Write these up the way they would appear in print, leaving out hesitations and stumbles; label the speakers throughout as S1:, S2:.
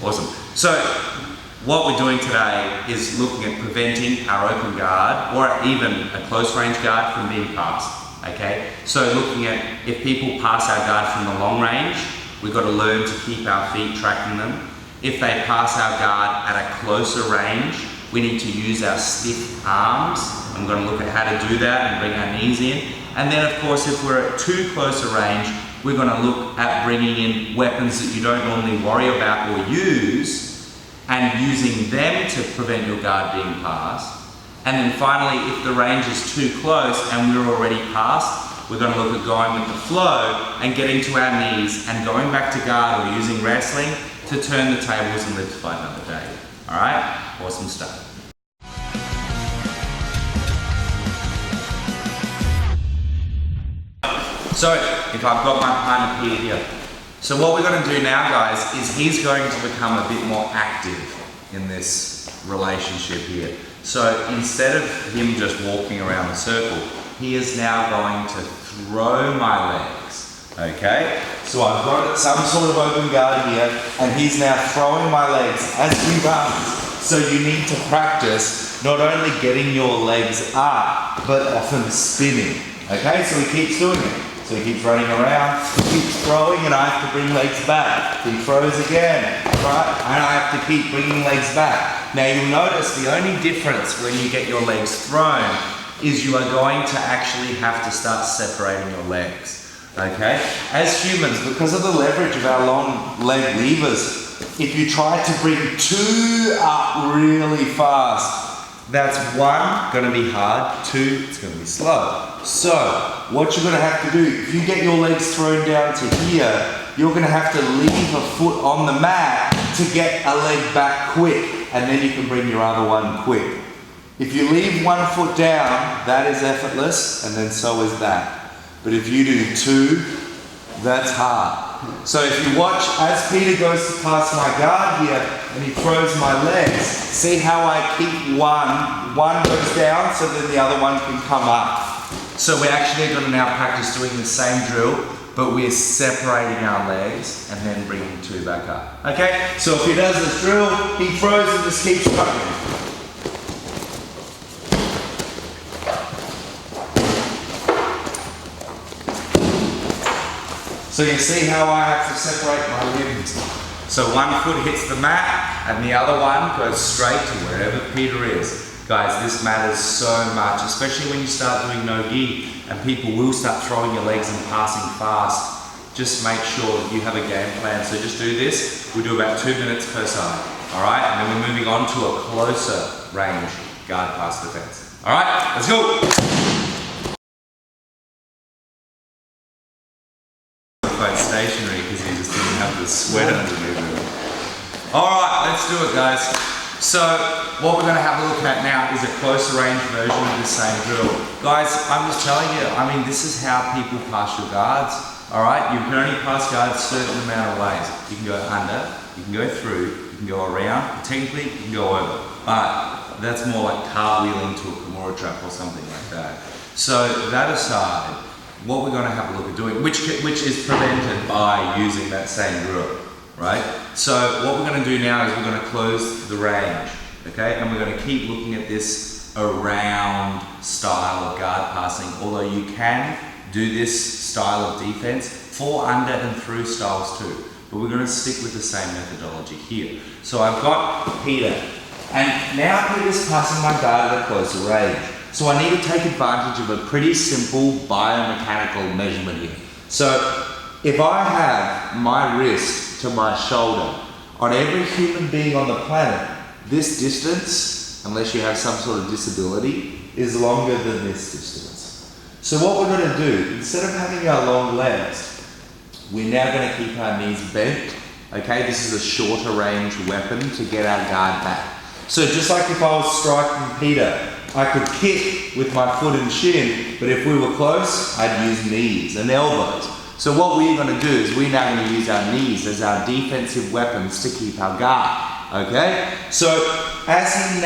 S1: Awesome. So what we're doing today is looking at preventing our open guard or even a close range guard from being passed. Okay, so looking at if people pass our guard from the long range, we've got to learn to keep our feet tracking them. If they pass our guard at a closer range, we need to use our stiff arms. I'm going to look at how to do that and bring our knees in. And then of course, if we're at too close a range, we're going to look at bringing in weapons that you don't normally worry about or use and using them to prevent your guard being passed. And then finally, if the range is too close and we're already past, we're going to look at going with the flow and getting to our knees and going back to guard or using wrestling to turn the tables and live to fight another day. All right? Awesome stuff. So, if I've got my partner Peter here. So what we're going to do now, guys, is he's going to become a bit more active in this relationship here. So instead of him just walking around the circle, he is now going to throw my legs, okay? So I've got some sort of open guard here, and he's now throwing my legs as he runs. So you need to practice not only getting your legs up, but often spinning, okay? So he keeps doing it. So he keeps running around, he keeps throwing, and I have to bring legs back. He throws again, right? And I have to keep bringing legs back. Now you'll notice the only difference when you get your legs thrown is you are going to actually have to start separating your legs, okay? As humans, because of the leverage of our long leg levers, if you try to bring two up really fast, that's one, going to be hard, two, it's going to be slow. So, what you're going to have to do, if you get your legs thrown down to here, you're going to have to leave a foot on the mat to get a leg back quick, and then you can bring your other one quick. If you leave one foot down, that is effortless, and then so is that. But if you do two, that's hard. So if you watch, as Peter goes to pass my guard here, and he throws my legs, see how I keep one goes down, so then the other one can come up. So we're actually going to now practice doing the same drill, but we're separating our legs and then bringing two back up. Okay, so if he does this drill, he throws and just keeps trucking. So you see how I have to separate my limbs. So one foot hits the mat and the other one goes straight to wherever Peter is. Guys, this matters so much, especially when you start doing no gi and people will start throwing your legs and passing fast. Just make sure that you have a game plan. So just do this. We do about 2 minutes per side. All right, and then we're moving on to a closer range guard pass defense. All right, let's go. Quite stationary because he just didn't have the sweat underneath him. All right, let's do it, guys. So what we're going to have a look at now is a closer range version of the same drill. Guys, I'm just telling you, I mean, this is how people pass your guards. All right, you can only pass guards a certain amount of ways. You can go under, you can go through, you can go around, technically you can go over. But that's more like cartwheeling to a Kimura Attack or something like that. So that aside, what we're going to have a look at doing, which is prevented by using that same drill, right? So what we're going to do now is we're going to close the range, okay? And we're going to keep looking at this around style of guard passing, although you can do this style of defense for under and through styles too. But we're going to stick with the same methodology here. So I've got Peter, and now Peter's passing my guard at a closer range. So I need to take advantage of a pretty simple biomechanical measurement here. So if I have my wrist to my shoulder, on every human being on the planet, this distance, unless you have some sort of disability, is longer than this distance. So what we're going to do, instead of having our long legs, we're now going to keep our knees bent. Okay, this is a shorter range weapon to get our guard back. So just like if I was striking Peter, I could kick with my foot and shin, but if we were close, I'd use knees and elbows. So what we're going to do is we're now going to use our knees as our defensive weapons to keep our guard, okay? So as he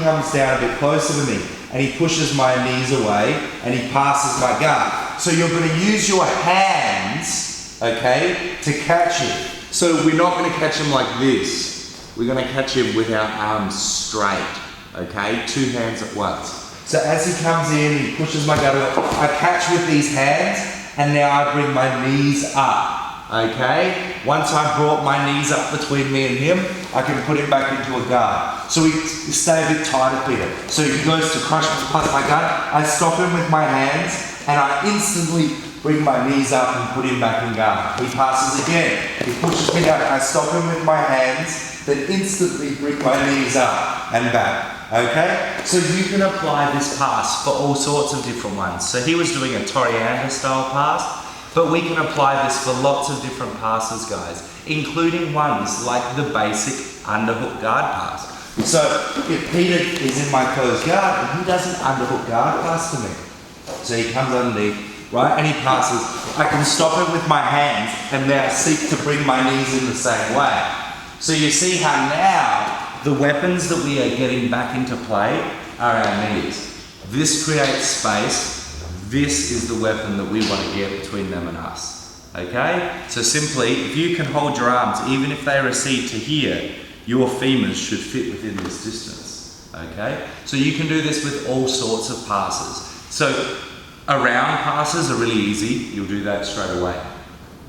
S1: comes down a bit closer to me, and he pushes my knees away, and he passes my guard. So you're going to use your hands, okay, to catch it. So we're not going to catch him like this. We're going to catch him with our arms straight, okay? 2 hands at once. So as he comes in, he pushes my gut away. I catch with these hands, and now I bring my knees up, okay? Once I've brought my knees up between me and him, I can put him back into a guard. So we stay a bit tighter, Peter. So he goes to crush past my gut. I stop him with my hands, and I instantly bring my knees up and put him back in guard. He passes again. He pushes me down. I stop him with my hands, then instantly bring my knees up and back. Okay? So you can apply this pass for all sorts of different ones. So he was doing a Toriander style pass, but we can apply this for lots of different passes, guys, including ones like the basic underhook guard pass. So if Peter is in my closed guard, and he does an underhook guard pass to me. So he comes underneath, right, and he passes. I can stop him with my hands and now seek to bring my knees in the same way. So you see how now the weapons that we are getting back into play are our knees. This creates space. This is the weapon that we want to get between them and us. Okay? So simply, if you can hold your arms, even if they recede to here, your femurs should fit within this distance. Okay? So you can do this with all sorts of passes. So around passes are really easy. You'll do that straight away.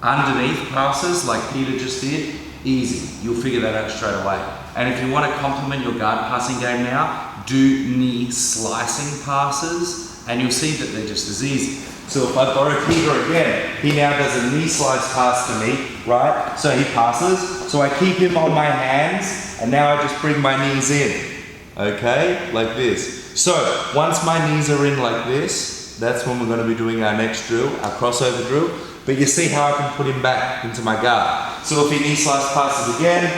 S1: Underneath passes, like Peter just did, easy. You'll figure that out straight away. And if you want to complement your guard passing game now, do knee slicing passes, and you'll see that they're just as easy. So if I borrow Peter again, he now does a knee slice pass to me, right? So he passes, so I keep him on my hands, and now I just bring my knees in, okay? Like this. So once my knees are in like this, that's when we're going to be doing our next drill, our crossover drill. But you see how I can put him back into my guard. So if he knee slice passes again,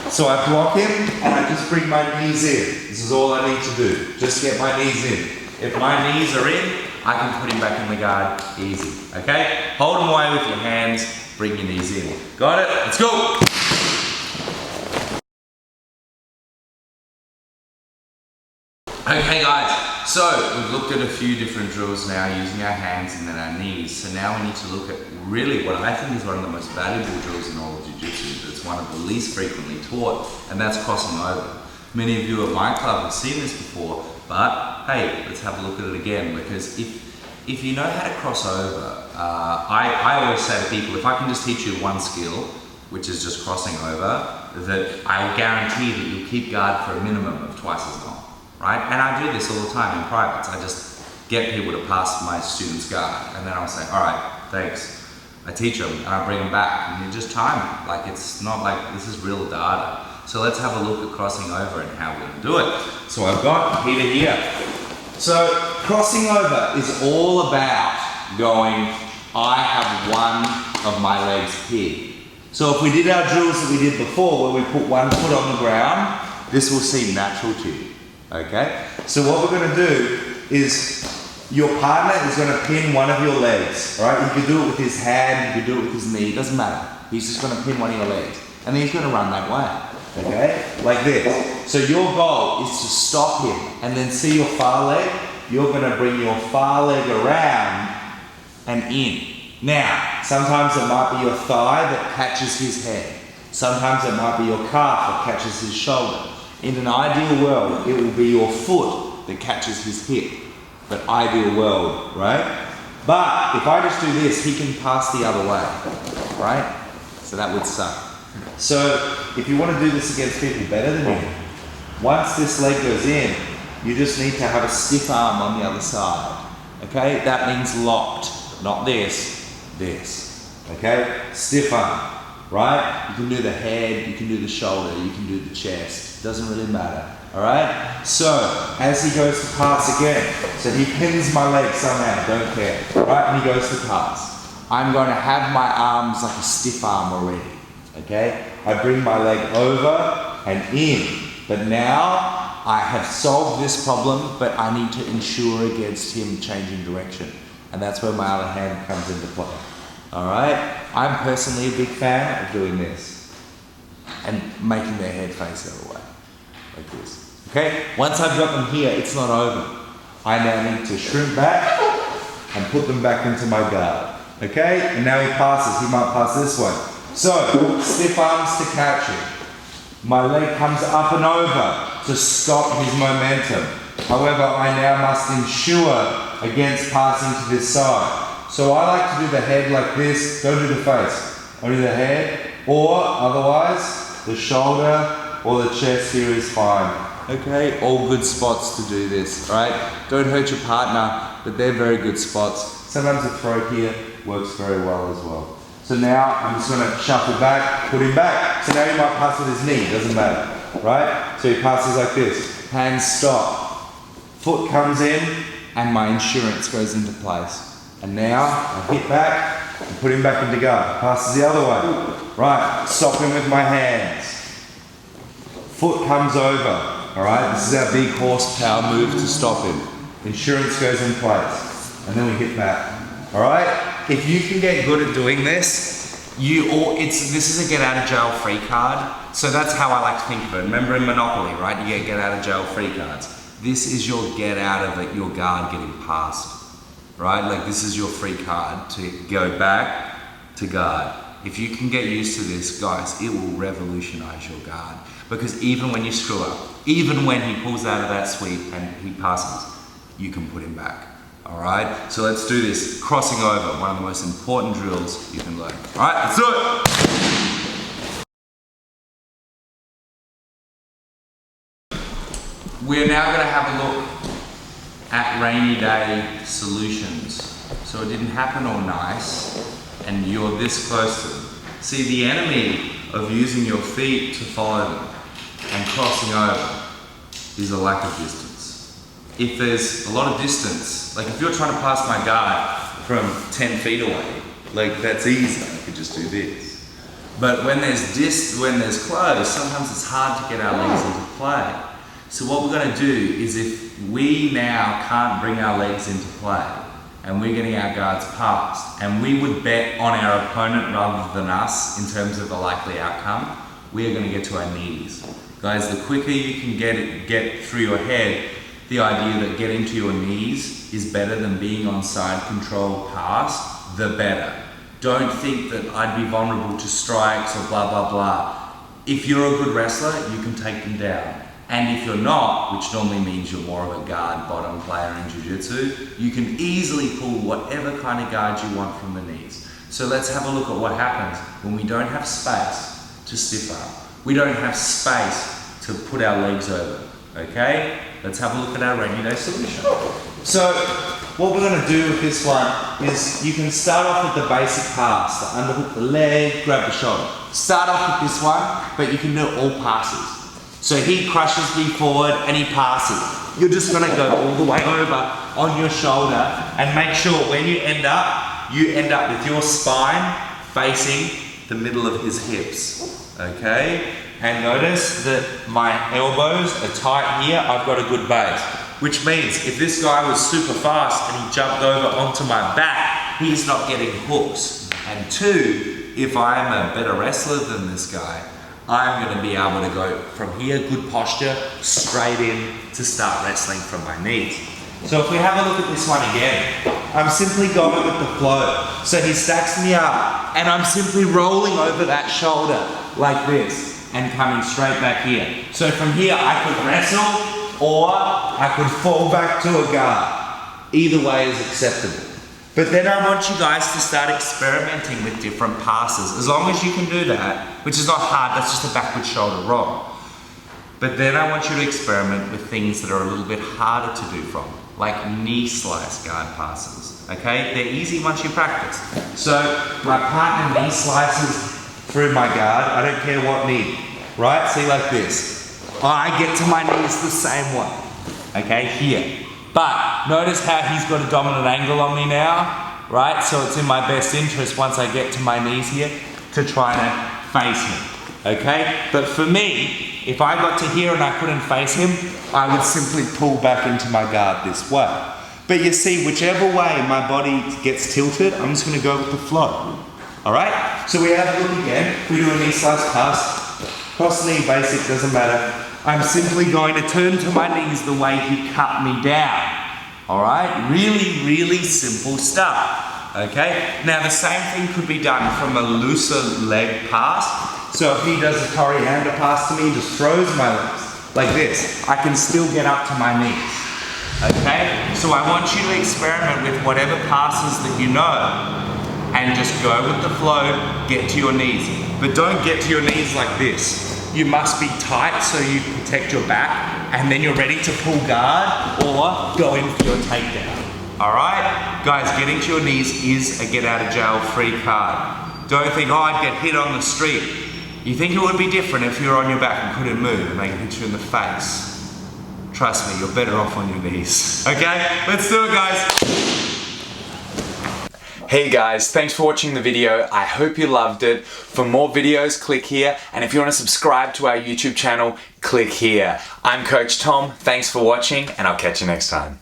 S1: so I block him and I just bring my knees in. This is all I need to do. Just get my knees in. If my knees are in, I can put him back in the guard easy. Okay? Hold him away with your hands, bring your knees in. Got it? Let's go! Okay guys, so we've looked at a few different drills now using our hands and then our knees. So now we need to look at really what I think is one of the most valuable drills in all of jiu-jitsu. It's one of the least frequently taught, and that's crossing over. Many of you at my club have seen this before, but hey, let's have a look at it again, because if you know how to cross over, I always say to people, if I can just teach you one skill, which is just crossing over, that I will guarantee that you'll keep guard for a minimum of twice as long. Right? And I do this all the time in privates. I just get people to pass my students' guard, and then I'll say, all right, thanks. I teach them, and I bring them back, and you just time it. Like, it's not like this is real data. So let's have a look at crossing over and how we're going to do it. So I've got Peter here. So crossing over is all about going, I have one of my legs here. So if we did our drills that we did before, where we put one foot on the ground, this will seem natural to you. Okay, so what we're going to do is your partner is going to pin one of your legs, all right? He can do it with his hand, he can do it with his knee, it doesn't matter. He's just going to pin one of your legs, and then he's going to run that way, okay? Like this. So your goal is to stop him, and then see your far leg. You're going to bring your far leg around and in. Now, sometimes it might be your thigh that catches his head. Sometimes it might be your calf that catches his shoulder. In an ideal world, it will be your foot that catches his hip. But ideal world, right? But if I just do this, he can pass the other way, right? So that would suck. So if you want to do this against people better than you, once this leg goes in, you just need to have a stiff arm on the other side. Okay? That means locked. Not this, this. Okay? Stiff arm. Right? You can do the head, you can do the shoulder, you can do the chest. Doesn't really matter. Alright? So, as he goes to pass again, so he pins my leg somehow, don't care. Right? And he goes to pass. I'm going to have my arms like a stiff arm already. Okay? I bring my leg over and in. But now, I have solved this problem, but I need to ensure against him changing direction. And that's where my other hand comes into play. Alright? I'm personally a big fan of doing this and making their head face the other way, like this. Okay? Once I've got them here, it's not over. I now need to shrink back and put them back into my guard. Okay? And now he passes. He might pass this way. So, stiff arms to catch him. My leg comes up and over to stop his momentum. However, I now must ensure against passing to this side. So I like to do the head like this, don't do the face. I do the head, or otherwise, the shoulder or the chest here is fine. Okay, all good spots to do this, right? Don't hurt your partner, but they're very good spots. Sometimes the throat here works very well as well. So now I'm just gonna shuffle back, put him back. So now he might pass with his knee, doesn't matter, right? So he passes like this, hands stop. Foot comes in, and my insurance goes into place. And now I hit back and put him back into guard. Passes the other way. Right, stop him with my hands. Foot comes over. All right, this is our big horsepower move to stop him. Insurance goes in place. And then we hit back. All right, if you can get good at doing this, this is a get out of jail free card. So that's how I like to think of it. Remember in Monopoly, right? You get out of jail free cards. This is your get out of it, your guard getting passed. Right? Like this is your free card to go back to guard. If you can get used to this, guys, it will revolutionize your guard. Because even when you screw up, even when he pulls out of that sweep and he passes, you can put him back. All right? So let's do this. Crossing over, one of the most important drills you can learn. All right, let's do it. We're now going to have a look at rainy day solutions. So it didn't happen all nice, and you're this close to them. See, the enemy of using your feet to follow them and crossing over is a lack of distance. If there's a lot of distance, like if you're trying to pass my guard from 10 feet away, like that's easy, I could just do this. But when there's close, sometimes it's hard to get our legs into play. So what we're going to do is if we now can't bring our legs into play and we're getting our guards passed and we would bet on our opponent rather than us in terms of the likely outcome, we are going to get to our knees. Guys, the quicker you can get through your head the idea that getting to your knees is better than being on side control pass, the better. Don't think that I'd be vulnerable to strikes or blah, blah, blah. If you're a good wrestler, you can take them down. And if you're not, which normally means you're more of a guard bottom player in jiu-jitsu, you can easily pull whatever kind of guard you want from the knees. So let's have a look at what happens when we don't have space to stiff arm. We don't have space to put our legs over, okay? Let's have a look at our rainy day solution. So what we're gonna do with this one is you can start off with the basic pass, the underhook the leg, grab the shoulder. Start off with this one, but you can do all passes. So he crushes me forward and he passes. You're just gonna go all the way over on your shoulder and make sure when you end up with your spine facing the middle of his hips, okay? And notice that my elbows are tight here, I've got a good base. Which means if this guy was super fast and he jumped over onto my back, he's not getting hooks. And two, if I'm a better wrestler than this guy, I'm going to be able to go from here, good posture, straight in to start wrestling from my knees. So if we have a look at this one again, I'm simply going with the flow. So he stacks me up and I'm simply rolling over that shoulder like this and coming straight back here. So from here I could wrestle or I could fall back to a guard. Either way is acceptable. But then I want you guys to start experimenting with different passes. As long as you can do that, which is not hard, that's just a backward shoulder roll. But then I want you to experiment with things that are a little bit harder to do from, like knee slice guard passes, okay? They're easy once you practice. So my partner knee slices through my guard, I don't care what knee, right? See, like this. I get to my knees the same way, okay, here. But notice how he's got a dominant angle on me now, right? So it's in my best interest once I get to my knees here to try to face him, okay? But for me, if I got to here and I couldn't face him, I would simply pull back into my guard this way. But you see, whichever way my body gets tilted, I'm just gonna go with the flow, all right? So we have a look again. We do a knee slice pass, cross knee basic, doesn't matter. I'm simply going to turn to my knees the way he cut me down. All right, really, really simple stuff. okay? Now the same thing could be done from a looser leg pass. So if he does a coriander pass to me, just throws my legs like this, I can still get up to my knees, okay? So I want you to experiment with whatever passes that you know and just go with the flow, get to your knees. But don't get to your knees like this. You must be tight so you protect your back and then you're ready to pull guard or go in for your takedown. All right? Guys, getting to your knees is a get out of jail free card. Don't think, oh, I'd get hit on the street. You think it would be different if you were on your back and couldn't move and they can hit you in the face. Trust me, you're better off on your knees. Okay? Let's do it, guys. Hey guys, thanks for watching the video. I hope you loved it. For more videos, click here. And if you want to subscribe to our YouTube channel, click here. I'm Coach Tom. Thanks for watching and I'll catch you next time.